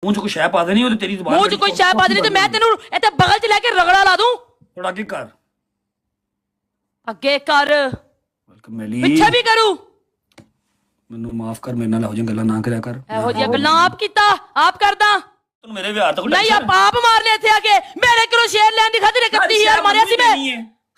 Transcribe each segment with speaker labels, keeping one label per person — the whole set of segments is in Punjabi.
Speaker 1: ਮੂੰਹ 'ਚ ਕੋਈ ਸ਼ੈ ਪਾ ਦੇਣੀ ਉਹ ਤੇਰੀ ਜ਼ੁਬਾਨ
Speaker 2: ਮੂੰਹ 'ਚ ਕੋਈ ਸ਼ੈ ਪਾ ਦੇਣੀ ਤੇ ਮੈਂ ਤੈਨੂੰ ਇੱਥੇ ਬਗਲ 'ਚ ਲੈ ਕੇ ਰਗੜਾ ਲਾ ਦੂੰ।
Speaker 1: ਥੋੜਾ ਅੱਗੇ ਕਰ,
Speaker 2: ਅੱਗੇ ਕਰ,
Speaker 1: ਮੇਲੀ
Speaker 2: ਪਿੱਛੇ ਵੀ ਕਰੂ।
Speaker 1: ਮੈਨੂੰ ਮਾਫ ਕਰ, ਮੇਰੇ ਨਾਲ ਇਹੋ ਜਿਹੀਆਂ ਗੱਲਾਂ ਨਾ ਕਰਿਆ ਕਰ।
Speaker 2: ਇਹੋ ਜਿਹੀਆਂ ਗੱਲਾਂ ਆਪ ਕੀਤਾ, ਆਪ ਕਰਦਾ।
Speaker 1: ਤੈਨੂੰ ਮੇਰੇ ਵਿਆਹ ਤੋਂ
Speaker 2: ਨਹੀਂ ਆਪ ਮਾਰ ਲਿਆ ਇੱਥੇ ਆ ਕੇ। ਮੇਰੇ ਕੋਲੋਂ ਸ਼ੇਰ ਲੈਣ ਦੀ ਖਾਤਰ 31000 ਮਾਰਿਆ ਸੀ ਮੈਂ।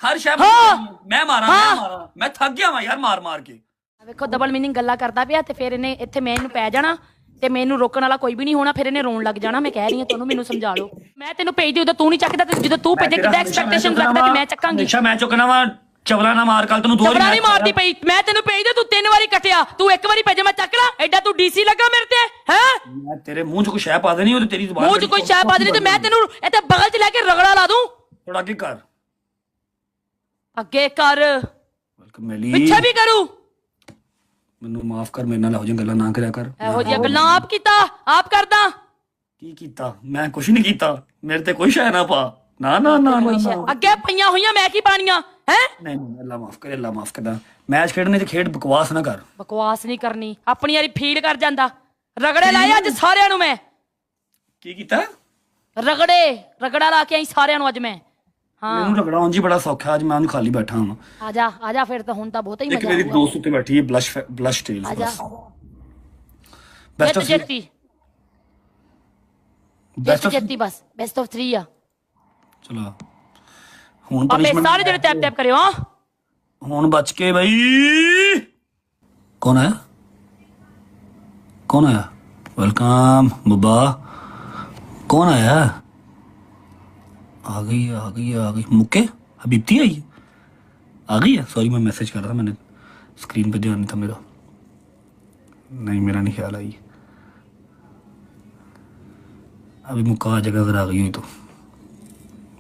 Speaker 1: ਹਰ ਸ਼ੈ ਮੈਂ ਮਾਰਾਂ ਮੈਂ ਥੱਕ ਗਿਆ ਵਾਂ ਯਾਰ ਮਾਰ ਮਾਰ ਕੇ।
Speaker 2: ਵੇਖੋ ਡਬਲ ਮੀਨਿੰਗ ਗੱਲਾਂ ਕਰਦਾ ਪਿਆ ਤੇ ਫਿਰ ਇਹਨੇ ਇੱਥੇ ਮੈਂ ਇਹਨੂੰ ਪੈ ਜਾਣਾ ਤੇ ਮੈਨੂੰ ਰੋਕਣ ਵਾਲਾ ਕੋਈ ਵੀ ਨਹੀਂ ਹੋਣਾ। ਫਿਰ ਇਹਨੇ ਰੋਣ ਲੱਗ ਜਾਣਾ। ਮੈਂ ਕਹਿ ਰਹੀ ਹਾਂ ਤੁਹਾਨੂੰ, ਮੈਨੂੰ ਸਮਝਾ ਲਓ। ਮੈਂ ਤੈਨੂੰ ਭੇਜਦੀ ਉਦੋਂ ਤੂੰ ਨਹੀਂ ਚੱਕਦਾ ਤੇ ਜਦੋਂ ਤੂੰ ਭੇਜੇ ਕਿੱਦਾਂ ਐਕਸਪੈਕਟੇਸ਼ਨ ਰੱਖਦਾ ਕਿ ਮੈਂ ਚੱਕਾਂਗੀ।
Speaker 1: ਅੱਛਾ ਮੈਂ ਚੁੱਕਣਾ ਵਾ, ਚਵਲਾ ਨਾ ਮਾਰ। ਕੱਲ ਤੈਨੂੰ ਦੋ ਵਾਰੀ
Speaker 2: ਚਵਲਾ ਨਹੀਂ ਮਾਰਦੀ ਪਈ। ਮੈਂ ਤੈਨੂੰ ਭੇਜਦੇ ਤੂੰ 3 ਵਾਰੀ ਕੱਟਿਆ, ਤੂੰ 1 ਵਾਰੀ ਭੇਜੇ ਮੈਂ ਚੱਕ ਲਾ। ਐਡਾ ਤੂੰ ਡੀਸੀ ਲੱਗਾ ਮੇਰੇ ਤੇ ਹੈ।
Speaker 1: ਮੈਂ ਤੇਰੇ ਮੂੰਹ 'ਚ ਕੋਈ ਸ਼ੈ ਪਾ ਦੇਣੀ ਉਹ ਤੇਰੀ ਜ਼ੁਬਾਨ
Speaker 2: ਮੂੰਹ 'ਚ ਕੋਈ ਸ਼ੈ ਪਾ ਦੇਣੀ ਤੇ ਮੈਂ ਤੈਨੂੰ ਇੱਥੇ ਬਗਲ 'ਚ ਲੈ ਕੇ ਰਗੜਾ ਲਾ ਦੂੰ।
Speaker 1: ਥੋੜਾ ਅੱਗੇ ਕਰ,
Speaker 2: ਅੱਗੇ ਕਰ,
Speaker 1: ਮੇਲੀ
Speaker 2: ਪਿੱਛੇ ਵੀ ਕਰੂ।
Speaker 1: ਮੈਨੂੰ ਮਾਫ ਕਰ, ਮੇਰੇ ਨਾਲ ਇਹੋ ਜਿਹੀਆਂ ਗੱਲਾਂ ਨਾ ਕਰਿਆ ਕਰ।
Speaker 2: ਇਹੋ ਜਿਹੀਆਂ ਗੱਲਾਂ ਆਪ ਕੀਤਾ, ਆਪ ਕਰਦਾ।
Speaker 1: ਕੀ ਕੀਤਾ? ਮੈਂ ਕੁਛ ਨਹੀਂ ਕੀਤਾ। ਮੇਰੇ ਤੇ ਕੋਈ ਸ਼ੈ ਨਾ ਪਾ। ਨਾ ਨਾ ਨਾ
Speaker 2: ਅੱਗੇ ਪਈਆਂ ਹੋਈਆਂ ਮੈਂ ਕੀ ਪਾਣੀਆਂ ਹੈ।
Speaker 1: ਨਹੀਂ ਅੱਲਾ ਮਾਫ ਕਰੇ, ਅੱਲਾ ਮਾਫ ਕਰਦਾ। ਮੈਚ ਖੇਡਣੇ ਤੇ ਖੇਡ, ਬਕਵਾਸ ਨਾ ਕਰ।
Speaker 2: ਬਕਵਾਸ ਨਹੀਂ ਕਰਨੀ, ਆਪਣੀ ਵਾਰੀ ਫੀਲ ਕਰ ਜਾਂਦਾ। ਰਗੜੇ ਲਾਏ ਅੱਜ ਸਾਰਿਆਂ ਨੂੰ ਮੈਂ।
Speaker 1: ਕੀ ਕੀਤਾ?
Speaker 2: ਰਗੜਾ ਲਾ ਕੇ ਆਈ ਸਾਰਿਆਂ ਨੂੰ ਅੱਜ ਮੈਂ। ਹਾਂ
Speaker 1: ਮੈਨੂੰ ਰਗੜਾ ਉਂਝ ਹੀ ਬੜਾ ਸੌਖਾ। ਅੱਜ ਮੈਂ ਉਹਨੂੰ ਖਾਲੀ ਬੈਠਾ ਹਾਂ।
Speaker 2: ਆ ਜਾ ਫਿਰ ਤਾਂ ਹੁਣ ਤਾਂ ਬਹੁਤ ਹੀ
Speaker 1: ਇੱਕ
Speaker 2: ਮਜ਼ਾ
Speaker 1: ਮੇਰੀ ਦੋਸਤ ਉੱਤੇ ਬੈਠੀ ਹੈ, ਬਲਸ਼ ਟੇਲ।
Speaker 2: ਆ ਜਾ
Speaker 1: ਬੈਸਟ ਆਫ
Speaker 2: ਜੱਤੀ ਬਸ ਬੈਸਟ ਆਫ 3 ਆ।
Speaker 1: ਚਲੋ ਹੁਣ
Speaker 2: ਆਪੇ
Speaker 1: ਪਨਿਸ਼ਮੈਂਟ
Speaker 2: ਸਾਰੇ ਜਿਹੜੇ ਟੈਪ ਟੈਪ ਕਰਿਓ। ਹਾਂ
Speaker 1: ਹੁਣ ਬਚ ਕੇ ਬਈ। ਕੌਣ ਆਇਆ? ਕੌਣ ਆਇਆ? ਵੈਲਕਮ ਬੱਬਾ। ਕੌਣ ਆਇਆ? आ गई मुक्के हबीबती आई आ गई है। सॉरी मैं मैसेज कर रहा था, मैंने स्क्रीन पे ध्यान नहीं था मेरा। नहीं मेरा नहीं ख्याल आई। अभी मुक्का आ जाएगा अगर आ गई हुई तो।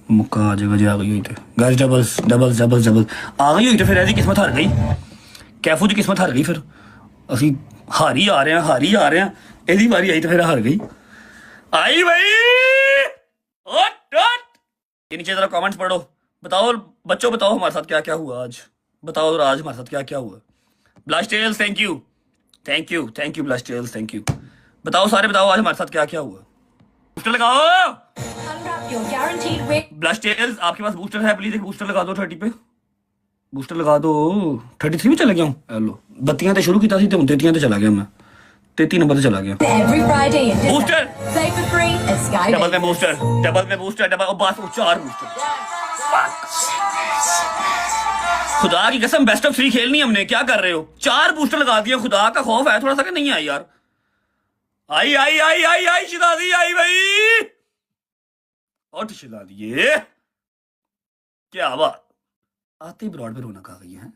Speaker 1: मुक्का आ जाएगा जो आ गई हुई तो। Guys doubles doubles doubles doubles आ गई हुई तो फिर ऐसी किस्मत हार गई। कैफू की किस्मत हार गई। फिर असी हारी आ रहे हैं ਇਹਦੀ ਵਾਰੀ आई तो फिर हार गई। आई भाई ये नीचे जरा कमेंट्स पढ़ो। बताओ बच्चों, बताओ हमारे साथ क्या क्या हुआ आज। बताओ आज हमारे साथ क्या क्या हुआ। Blush tells thank you blush tells thank you. बताओ सारे, बताओ आज हमारे साथ क्या क्या हुआ। बूस्टर लगाओ। ब्लश टेल्स आपके पास बूस्टर है? प्लीज एक बूस्टर लगा दो 30 पे। बूस्टर लगा दो। 33 में चला गया हूँ। लो बत्तियां तो शुरू की थी, 33 तो चला गया मैं। 33 नंबर से चला गया। बूस्टर डबल में बूस्टर डबल बस 4 बूस्टर। खुदा की कसम बेस्ट ऑफ 3 खेलनी हमने। क्या कर रहे हो? 4 बूस्टर लगा दिया। खुदा का खौफ है थोड़ा सा कि नहीं आई यार। आई शिदादी आई भाई। और शिदादी ये क्या बात। आते ही ब्रॉड पे रौनक आ गई है।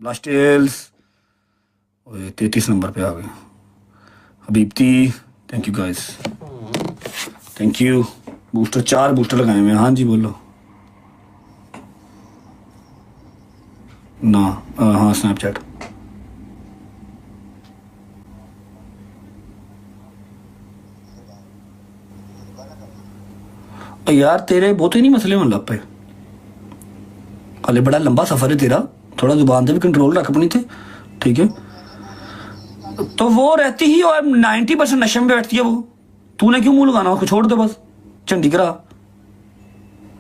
Speaker 1: ब्लश टेल्स 33 नंबर पे आ गए। हबीबती thank you guys, thank you. Booster 4 booster लगाए हुए। हाँ जी बोलो ना। हाँ स्नैपचैट। यार तेरे बहुत ही नहीं मसले होने लग पे। हाले बड़ा लंबा सफर है तेरा, थोड़ा जुबान से भी कंट्रोल रख अपनी थे, ठीक है। तो वो रहती ही और 90% नशे में बैठती है वो। तूने क्यों मुंह लगाना? उसको छोड़ दे बस, झंडी करा।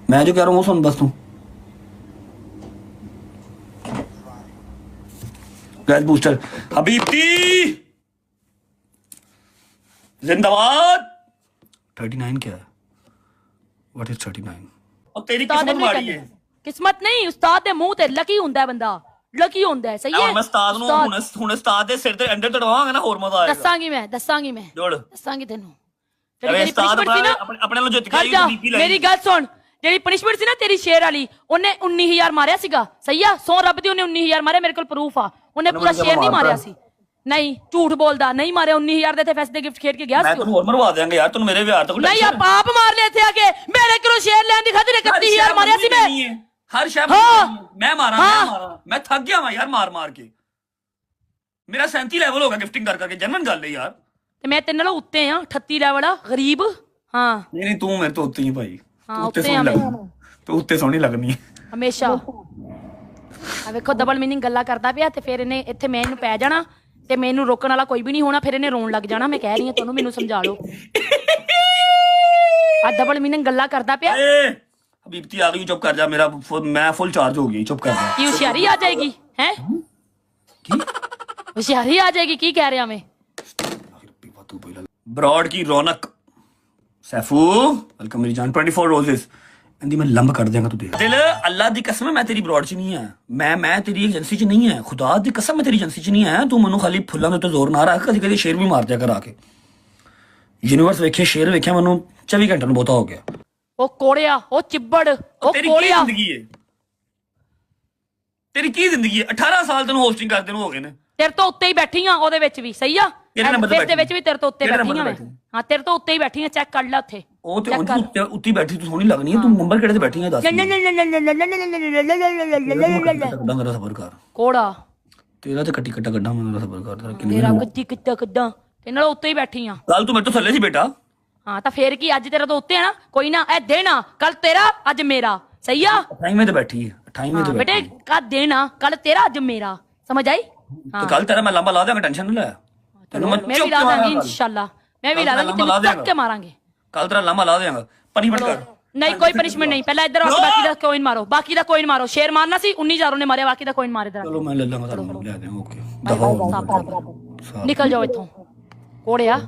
Speaker 1: मैं जो कह रहा हूँ सुन बस तू। गैस बूस्टर हबीबती जिंदाबाद। 39 क्या है? What is 39? और तेरी किस्मत माड़ी है।
Speaker 2: किस्मत नहीं, उस्ताद दे मुंह ते लकी हुंदा है बंदा। लकी ਹੁੰਦਾ ਹੈ। ਸਹੀ ਹੈ।
Speaker 1: ਮੈਂ ਉਸਤਾਦ ਨੂੰ ਹੁਣ ਉਸਤਾਦ ਦੇ ਸਿਰ ਤੇ ਅੰਡੇ ਤੜਵਾਵਾਂਗਾ ਨਾ, ਹੋਰ ਮਜ਼ਾ ਆਏਗਾ। ਦੱਸਾਂਗੀ ਮੈਂ ਜੋੜ ਦੱਸਾਂਗੀ ਤੈਨੂੰ। ਤੇਰੀ ਉਸਤਾਦ ਆਪਣੇ ਨੂੰ ਜਿੱਤ ਕੇ ਡੀਪੀ ਲੈ।
Speaker 2: ਮੇਰੀ ਗੱਲ ਸੁਣ, ਜਿਹੜੀ ਪਨਿਸ਼ਮੈਂਟ ਸੀ ਨਾ ਤੇਰੀ ਸ਼ੇਰ ਵਾਲੀ, ਉਹਨੇ 19000 ਮਾਰਿਆ ਸੀਗਾ। ਸਹੀ ਆ, ਸੌ ਰੱਬ ਦੀ ਉਹਨੇ 19000 ਮਾਰਿਆ। ਮੇਰੇ ਕੋਲ ਪ੍ਰੂਫ ਆ। ਉਹਨੇ ਪੂਰਾ ਸ਼ੇਰ ਨਹੀਂ ਮਾਰਿਆ ਸੀ। ਨਹੀਂ ਝੂਠ ਬੋਲਦਾ, ਨਹੀਂ ਮਾਰਿਆ। 19000 ਦੇ ਤੇ ਫੈਸ ਦੇ ਗਿਫਟ ਖੇਡ ਕੇ ਗਿਆ ਸੀ।
Speaker 1: ਮੈਂ ਤੈਨੂੰ ਹੋਰ ਮਰਵਾ ਦਿਆਂਗਾ ਯਾਰ, ਤੈਨੂੰ ਮੇਰੇ ਵਿਆਹ ਤੋਂ
Speaker 2: ਨਹੀਂ ਆਪ ਮਾਰ ਲਿਆ ਇੱਥੇ ਆ ਕੇ। ਮੇਰੇ ਕੋਲੋਂ ਸ਼ੇਰ ਲੈਣ ਦੀ ਖਾਤਰ 31000 ਮਾਰਿਆ ਸੀ ਮੈਂ।
Speaker 1: हर शय मैं मारा। मैं थक गया वहां यार मार मार के। मेरा 37 लेवल होगा गिफ्टिंग कर करके। जनरल गल है यार।
Speaker 2: ਤੇ ਮੈਂ ਤੇਰੇ ਨਾਲੋਂ ਉੱਤੇ ਆ। 38 ਲੈਵਲ ਆ ਗਰੀਬ। ਹਾਂ
Speaker 1: नहीं तू मेरे तो उत्ते ही भाई।
Speaker 2: ਹਾਂ ਉੱਤੇ ਆ ਮੈਂ।
Speaker 1: तू उत्ते सोहनी लगनी है
Speaker 2: ਹਮੇਸ਼ਾ। ਆ ਵੇਖੋ ਡਬਲ ਮੀਨਿੰਗ ਗੱਲਾਂ ਕਰਦਾ ਪਿਆ ਤੇ ਫਿਰ ਇਹਨੇ ਇੱਥੇ ਮੈਂ ਇਹਨੂੰ ਪੈ ਜਾਣਾ ਤੇ ਮੈਨੂੰ ਰੋਕਣ ਵਾਲਾ ਕੋਈ ਵੀ ਨਹੀਂ ਹੋਣਾ, ਫਿਰ ਇਹਨੇ ਰੋਣ ਲੱਗ ਜਾਣਾ। ਮੈਂ ਕਹਿ ਰਹੀ ਹਾਂ ਤੁਹਾਨੂੰ, ਮੈਨੂੰ ਸਮਝਾ ਲਓ। ਆ ਡਬਲ ਮੀਨਿੰਗ ਗੱਲਾਂ ਕਰਦਾ ਪਿਆ।
Speaker 1: ਹਬੀਬਤੀ ਆ ਗਈ, ਚੁੱਪ ਕਰ ਜਾ। ਮੈਂ ਫੁੱਲ ਚਾਰਜ ਹੋ ਗਈ, ਚੁੱਪ ਕਰ ਜਾ।
Speaker 2: ਕੀ ਹੁਸ਼ਿਆਰੀ ਆ ਜਾਏਗੀ ਹੈ? ਹੁਸ਼ਿਆਰੀ ਆ ਜਾਏਗੀ, ਕੀ ਕਹਿ ਰਿਹਾ ਮੈਂ?
Speaker 1: ब्रॉड की रौनक सैफू वेलकम मेरी जान 24 रोजेस कहती मैं लंब कर देंगा तू दिल अल्लाह दी कसम मैं तेरी ब्रॉड च नहीं है, मैं तेरी एजेंसी च नहीं है, खुदा दी कसम मैं तेरी एजेंसी च नहीं है। तू मैनू खाली फुल्लां दे उत्ते जोर ना रख, कदी कदी शेर भी मार दिया कर आके। यूनिवर्स वेखे शेर वेखे मैनू 24 घंटे नूं बहुता हो गया।
Speaker 2: ओ कोड़िया, ओ चिब्बड़, ओ
Speaker 1: तेरी की
Speaker 2: कोड़िया,
Speaker 1: जिंदगी है? तेरी की जिंदगी है? 18 साल तेनू होस्टिंग करदे नूं हो गए ने।
Speaker 2: तेरे तो उत्ते ही बैठी हां, ओदे विच भी सही आ।
Speaker 1: ਕਿਹੜੇ ਨੰਬਰ ਤੇ
Speaker 2: ਇਸ ਦੇ ਵਿੱਚ ਵੀ ਤੇਰੇ ਤੋਂ ਉੱਤੇ
Speaker 1: ਕਿਹੜੇ
Speaker 2: ਬੈਠੀ
Speaker 1: ਨੰਬਰ
Speaker 2: ਹਾਂ
Speaker 1: ਤੇ
Speaker 2: ਮੈਂ। ਹਾਂ ਤੇਰੇ ਤੋਂ ਉੱਤੇ ਹੀ ਬੈਠੀ ਹਾਂ, ਚੈੱਕ ਕਰ ਲੈ ਉੱਥੇ।
Speaker 1: ਉਹ ਤੇ ਉੱਤੇ ਬੈਠੀ ਤੂੰ ਸੋਹਣੀ ਲੱਗਣੀ ਹੈ। ਤੂੰ ਨੰਬਰ ਕਿਹੜੇ ਤੇ ਬੈਠੀ ਹੈ ਦੱਸ। ਕੱਢਾਂ ਮੇਰਾ ਸਬਰ ਕਰ।
Speaker 2: ਕੋੜਾ
Speaker 1: ਤੇਰਾ ਤੇ ਕੱਟੀ ਕੱਟਾ ਕੱਢਾਂ ਮੇਰਾ ਸਬਰ ਕਰ।
Speaker 2: ਤੇਰਾ ਕੱਟੀ ਕਿੱਦਾਂ ਕੱਢਾਂ? ਤੇ ਨਾਲ ਉੱਤੇ ਹੀ ਬੈਠੀ ਹਾਂ।
Speaker 1: ਕੱਲ ਤੂੰ ਮੇਰੇ ਤੋਂ ਥੱਲੇ ਸੀ ਬੇਟਾ।
Speaker 2: ਹਾਂ ਤਾਂ ਫੇਰ ਕੀ, ਅੱਜ ਤੇਰਾ ਤੋਂ ਉੱਤੇ ਆ ਨਾ। ਕੋਈ ਨਾ, ਇਹ ਦੇਣਾ ਕੱਲ ਤੇਰਾ ਅੱਜ ਮੇਰਾ, ਸਹੀ ਆ।
Speaker 1: 28ਵੇਂ ਤੇ ਬੈਠੀ ਹੈ, 28ਵੇਂ ਤੇ
Speaker 2: ਬੇਟੇ ਕੱਲ ਦੇਣਾ ਕੱਲ ਤੇਰਾ ਅੱਜ ਮੇਰਾ, ਸਮਝ ਆਈ?
Speaker 1: ਤੇ ਕੱਲ ਤੇਰਾ ਮੈਂ ਲੰਬਾ ਲਾ ਦਿਆਂਗਾ, ਟੈਨਸ਼ਨ ਨਾ ਲੈ। ਤੈਨੂੰ
Speaker 2: ਮੈਂ ਵੀ ਲਾ ਦਾਂਗੀ ਇਨਸ਼ਾਅੱਲਾ, ਮੈਂ ਵੀ ਲਾ ਦਾਂਗੀ, ਤੈਨੂੰ ਚੱਕ ਕੇ ਮਾਰਾਂਗੇ।
Speaker 1: ਕੱਲ ਤੇਰਾ ਲੰਬਾ ਲਾ ਦਿਆਂਗਾ। ਪਨਿਸ਼ਮੈਂਟ ਕਰ।
Speaker 2: ਨਹੀਂ ਕੋਈ ਪਨਿਸ਼ਮੈਂਟ ਨਹੀਂ, ਪਹਿਲਾਂ ਇੱਧਰ ਆ ਕੇ ਬਾਕੀ ਦਾ ਕੋਇਨ ਮਾਰੋ, ਬਾਕੀ ਦਾ ਕੋਇਨ ਮਾਰੋ। ਸ਼ੇਰ ਮਾਰਨਾ ਸੀ 19000 ਉਹਨੇ ਮਾਰਿਆ, ਬਾਕੀ ਦਾ ਕੋਇਨ ਮਾਰੇ ਦਰ।
Speaker 1: ਚਲੋ ਮੈਂ ਲੈ ਲਾਂਗਾ, ਤੁਹਾਨੂੰ ਲੈ ਦਿਆਂ। ਓਕੇ
Speaker 2: ਨਿਕਲ ਜਾਓ ਇੱਥੋਂ ਕੋੜਿਆ।